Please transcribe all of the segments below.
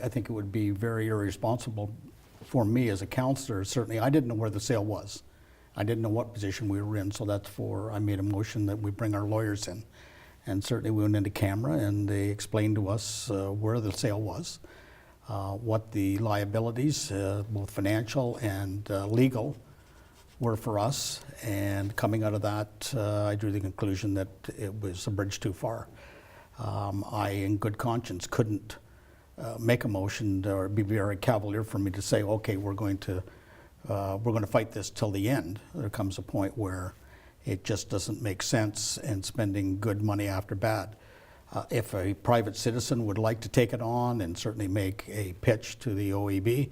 I think it would be very irresponsible for me as a councillor. Certainly, I didn't know where the sale was. I didn't know what position we were in, so I made a motion that we bring our lawyers in. And certainly we went into camera and they explained to us where the sale was, what the liabilities, both financial and legal, were for us. And coming out of that, I drew the conclusion that it was a bridge too far. I, in good conscience, couldn't make a motion or be very cavalier for me to say, okay, we're going to fight this till the end. There comes a point where it just doesn't make sense in spending good money after bad. If a private citizen would like to take it on and certainly make a pitch to the OEB,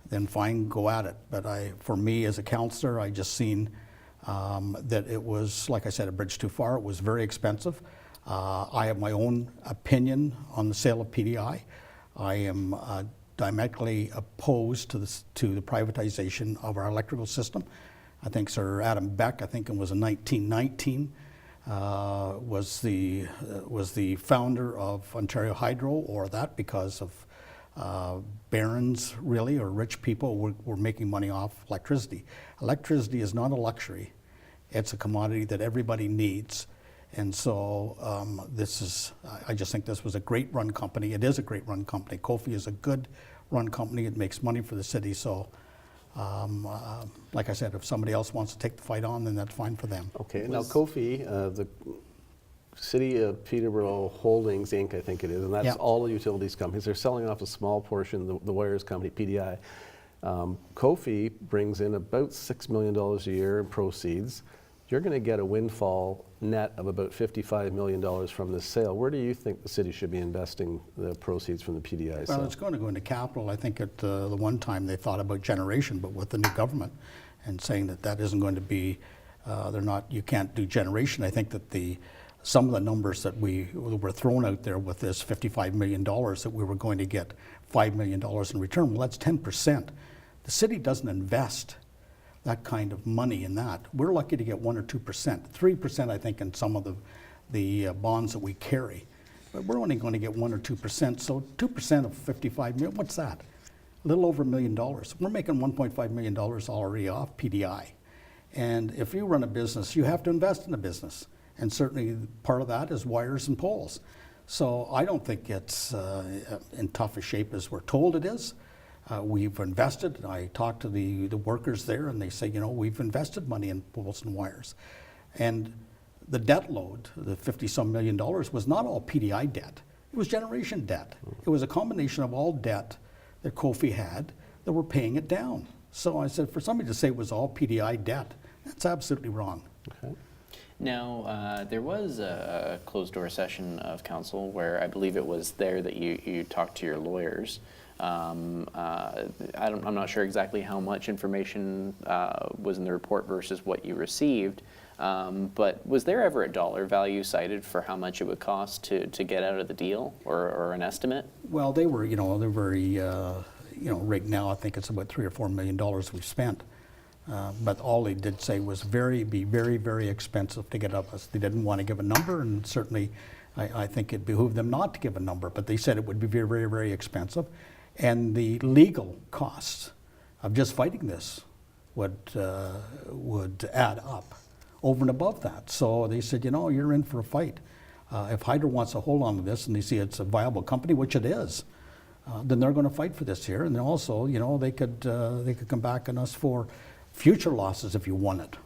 then fine, go at it. But for me as a councillor, I just seen that it was, like I said, a bridge too far. It was very expensive. I have my own opinion on the sale of PDI. I am diametrically opposed to the privatization of our electrical system. I think Sir Adam Beck, I think it was in 1919, was the founder of Ontario Hydro, or that because of barons, really, or rich people were making money off electricity. Electricity is not a luxury. It's a commodity that everybody needs. And so I just think this was a great run company. It is a great run company. COPHI is a good run company. It makes money for the city. So like I said, if somebody else wants to take the fight on, then that's fine for them. Okay, now COPHI, the City of Peterborough Holdings Inc, I think it is, and that's all the utilities companies. They're selling off a small portion, the wires company, PDI. COPHI brings in about $6 million a year in proceeds. You're going to get a windfall net of about $55 million from this sale. Where do you think the city should be investing the proceeds from the PDI sale? Well, it's going to go into capital. I think at the one time they thought about generation, but with the new government and saying that isn't going to be, you can't do generation. I think that some of the numbers that were thrown out there with this $55 million that we were going to get $5 million in return, well, that's 10%. The city doesn't invest that kind of money in that. We're lucky to get 1 or 2%, 3% I think in some of the bonds that we carry. But we're only going to get 1 or 2%, so 2% of 55 million, what's that? A little over $1 million. We're making $1.5 million already off PDI. And if you run a business, you have to invest in a business. And certainly part of that is wires and poles. So I don't think it's in tough a shape as we're told it is. We've invested. I talked to the workers there and they say, we've invested money in poles and wires. And the debt load, the 50-some million dollars, was not all PDI debt. It was generation debt. It was a combination of all debt that COPHI had that were paying it down. So I said, for somebody to say it was all PDI debt, that's absolutely wrong. Okay. Now, there was a closed-door session of council where I believe it was there that you talked to your lawyers. I'm not sure exactly how much information was in the report versus what you received, but was there ever a dollar value cited for how much it would cost to get out of the deal, or an estimate? Well, they're very, right now I think it's about $3 or $4 million we've spent. But all they did say was be very, very expensive to get up us. They didn't want to give a number, and certainly I think it behooved them not to give a number, but they said it would be very, very, very expensive. And the legal costs of just fighting this would add up over and above that. So they said, you're in for a fight. If Hydro wants to hold on to this and they see it's a viable company, which it is, then they're going to fight for this here. And then also, they could come back on us for future losses if you won it.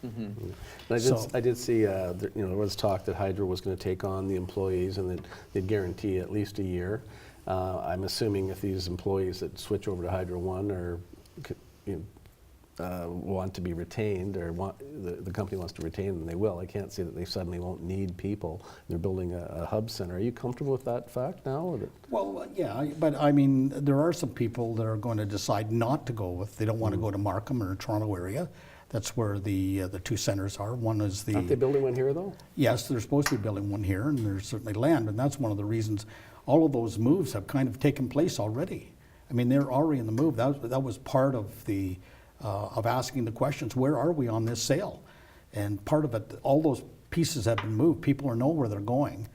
Mm-hmm. I did see, there was talk that Hydro was going to take on the employees and that they'd guarantee at least a year. I'm assuming if these employees that switch over to Hydro One or want to be retained, or the company wants to retain them, they will. I can't see that they suddenly won't need people. They're building a hub center. Are you comfortable with that fact now? Or Well, yeah, but I mean, there are some people that are going to decide not to go with. They don't want to go to Markham or Toronto area. That's where the two centers are. One is the. Aren't they building one here though? Yes, they're supposed to be building one here, and there's certainly land, and that's one of the reasons. All of those moves have kind of taken place already. I mean, they're already in the move. That was part of of asking the questions, where are we on this sale? And part of it, all those pieces have been moved. People know where they're going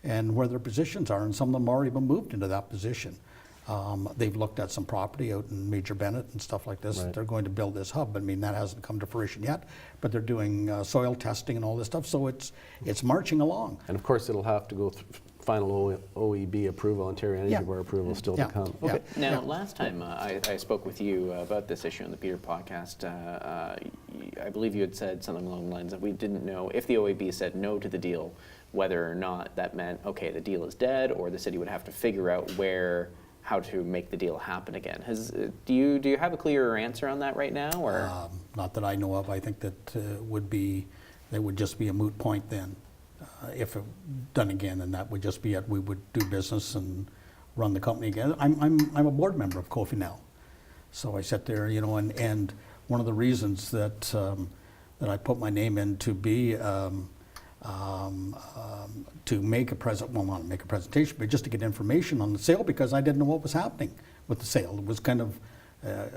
and where their positions are, and some of them have already been moved into that position. They've looked at some property out in Major Bennett and stuff like this. Right. They're going to build this hub. I mean, that hasn't come to fruition yet, but they're doing soil testing and all this stuff, so it's marching along. And of course, it'll have to go through final OEB approval, Ontario Energy Yeah. Board approval still Yeah. to come. Yeah. Okay. Now, last time I spoke with you about this issue on the Peter podcast, I believe you had said something along the lines of we didn't know if the OEB said no to the deal, whether or not that meant, okay, the deal is dead, or the city would have to figure out how to make the deal happen again. Do you have a clearer answer on that right now, or? Not that I know of. I think that that would just be a moot point then, if it done again, and that would just be it. We would do business and run the company again. I'm a board member of COPHI now, so I sit there, you know, and one of the reasons that I put my name in to be to make a not make a presentation, but just to get information on the sale, because I didn't know what was happening with the sale. It was kind of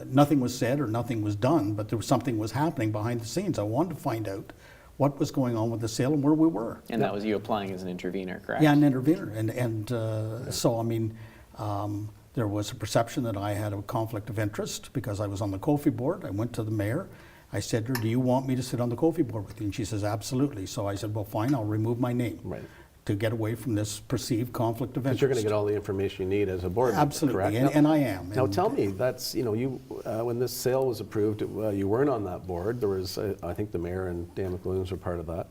nothing was said or nothing was done, but something was happening behind the scenes. I wanted to find out what was going on with the sale and where we were. And that was you applying as an intervener, correct? Yeah, an intervener, so I mean, there was a perception that I had a conflict of interest because I was on the COPHI board. I went to the mayor. I said to her, "Do you want me to sit on the COPHI board with you?" And she says, "Absolutely." So I said, "Well, fine, I'll remove my name." Right. To get away from this perceived conflict of But interest. you're going to get all the information you need as a board member, Absolutely, correct? and I am. Now And- tell me, that's, you know, you, when this sale was approved, you weren't on that board. There was, I think the mayor and Dan McWilliams were part of that.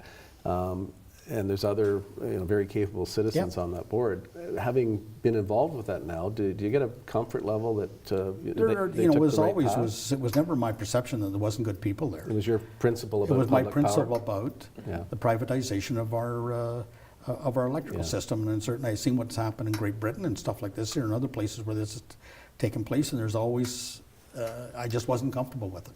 And there's other, you know, very capable citizens on that board. Having been involved with that now, do you get a comfort level that they you know, took it was the right always path? it was never my perception that there wasn't good people there. It was your principle about It was my public principle power. about Yeah. the privatization of our electrical Yeah. system, and certainly I've seen what's happened in Great Britain and stuff like this here and other places where this has taken place, and there's always I just wasn't comfortable with it.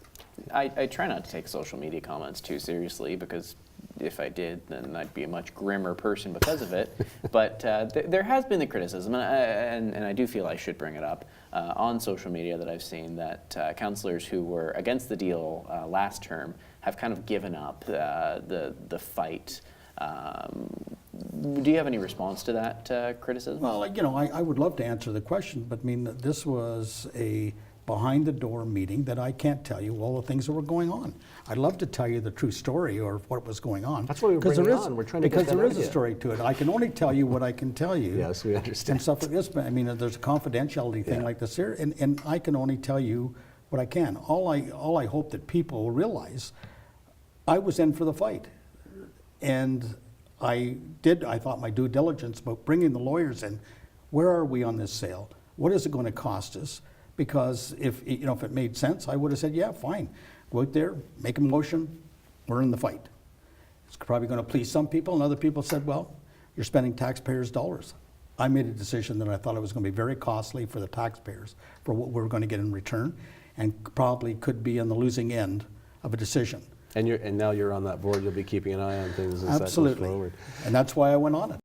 I try not to take social media comments too seriously, because if I did, then I'd be a much grimmer person because of it. But there has been the criticism, and I do feel I should bring it up, on social media that I've seen that councillors who were against the deal last term have kind of given up the fight. Do you have any response to that criticism? Well, you know, I would love to answer the question, but I mean, this was a behind-the-door meeting that I can't tell you all the things that were going on. I'd love to tell you the true story or what was going on. That's why we're 'Cause bringing there it is- on. We're trying to get because that there out is of a you. story to it. I can only tell you what I can tell you. Yes, we understand. And stuff like this, but I mean, there's a confidentiality thing Yeah. like this here, and I can only tell you what I can. All I hope that people will realize, I was in for the fight. And I thought my due diligence about bringing the lawyers in. Where are we on this sale? What is it going to cost us? Because if it made sense, I would have said, yeah, fine. Go out there, make a motion, we're in the fight. It's probably going to please some people, and other people said, well, you're spending taxpayers' dollars. I made a decision that I thought it was going to be very costly for the taxpayers for what we were going to get in return, and probably could be on the losing end of a decision. And now you're on that board, you'll be keeping an eye on things as that goes Absolutely. forward. And that's why I went on it.